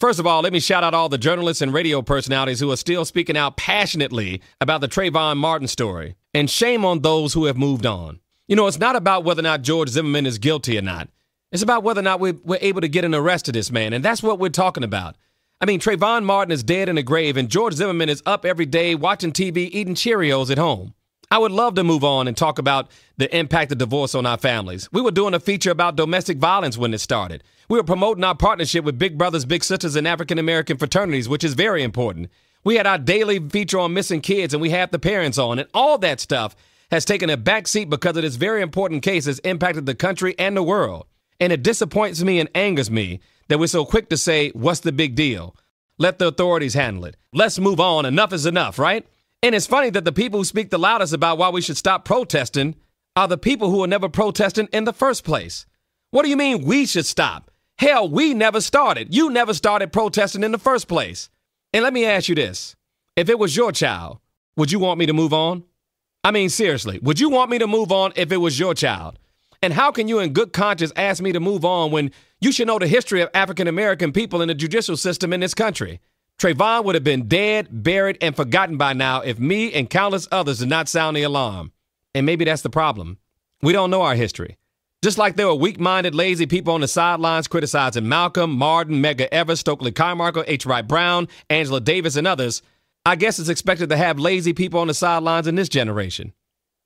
First of all, let me shout out all the journalists and radio personalities who are still speaking out passionately about the Trayvon Martin story. And shame on those who have moved on. You know, it's not about whether or not George Zimmerman is guilty or not. It's about whether or not we're able to get an arrest of this man. And that's what we're talking about. I mean, Trayvon Martin is dead in the grave, and George Zimmerman is up every day watching TV, eating Cheerios at home. I would love to move on and talk about the impact of divorce on our families. We were doing a feature about domestic violence when it started. We were promoting our partnership with Big Brothers, Big Sisters, and African-American fraternities, which is very important. We had our daily feature on missing kids, and we had the parents on, and all that stuff has taken a back seat because of this very important case that's impacted the country and the world. And it disappoints me and angers me that we're so quick to say, what's the big deal? Let the authorities handle it. Let's move on. Enough is enough, right? And it's funny that the people who speak the loudest about why we should stop protesting are the people who were never protesting in the first place. What do you mean we should stop? Hell, we never started. You never started protesting in the first place. And let me ask you this. If it was your child, would you want me to move on? I mean, seriously, would you want me to move on if it was your child? And how can you in good conscience ask me to move on when you should know the history of African-American people in the judicial system in this country? Trayvon would have been dead, buried, and forgotten by now if me and countless others did not sound the alarm. And maybe that's the problem. We don't know our history. Just like there were weak-minded, lazy people on the sidelines criticizing Malcolm, Martin, Medgar Evers, Stokely Carmichael, H. Wright Brown, Angela Davis, and others, I guess it's expected to have lazy people on the sidelines in this generation.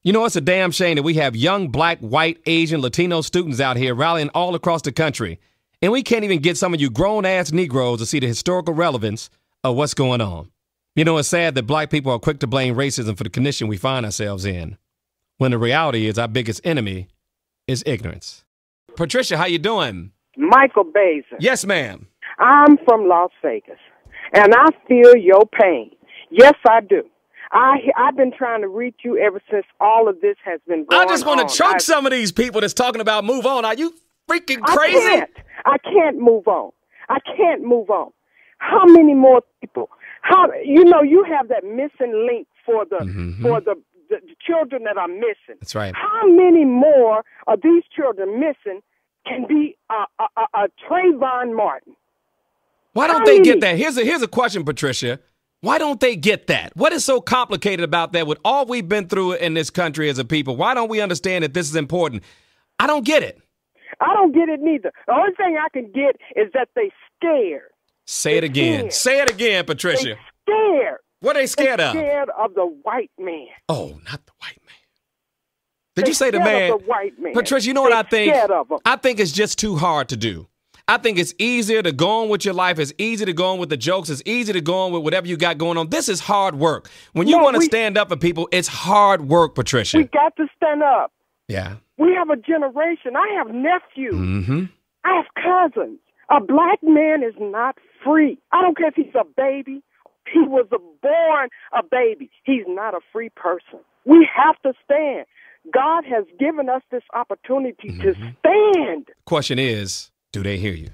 You know, it's a damn shame that we have young black, white, Asian, Latino students out here rallying all across the country, and we can't even get some of you grown-ass Negroes to see the historical relevance of what's going on. You know, it's sad that black people are quick to blame racism for the condition we find ourselves in, when the reality is our biggest enemy is ignorance. Patricia, how you doing? Michael Baisden. Yes, ma'am. I'm from Las Vegas, and I feel your pain. Yes, I do. I've been trying to reach you ever since all of this has been going on. I just want to choke some of these people that's talking about move on. Are you freaking crazy? I can't move on. I can't move on. How many more people? You have that missing link for the children that are missing. That's right. How many more of these children missing can be a Trayvon Martin? Why don't they get that? Here's a question, Patricia. Why don't they get that? What is so complicated about that with all we've been through in this country as a people? Why don't we understand that this is important? I don't get it. I don't get it neither. The only thing I can get is that they scared. Say it again. Say it again, Patricia. They scared. What are they scared of? Scared of the white man. Oh, not the white man. Did you say the man? Of the white man. Patricia, you know what I think? Scared of him. I think it's just too hard to do. I think it's easier to go on with your life. It's easy to go on with the jokes. It's easy to go on with whatever you got going on. This is hard work. When you want to stand up for people, it's hard work, Patricia. We got to stand up. Yeah. We have a generation. I have nephews. Mm-hmm. I have cousins. A black man is not free. I don't care if he's a baby. He was born a baby. He's not a free person. We have to stand. God has given us this opportunity to stand. Question is, do they hear you?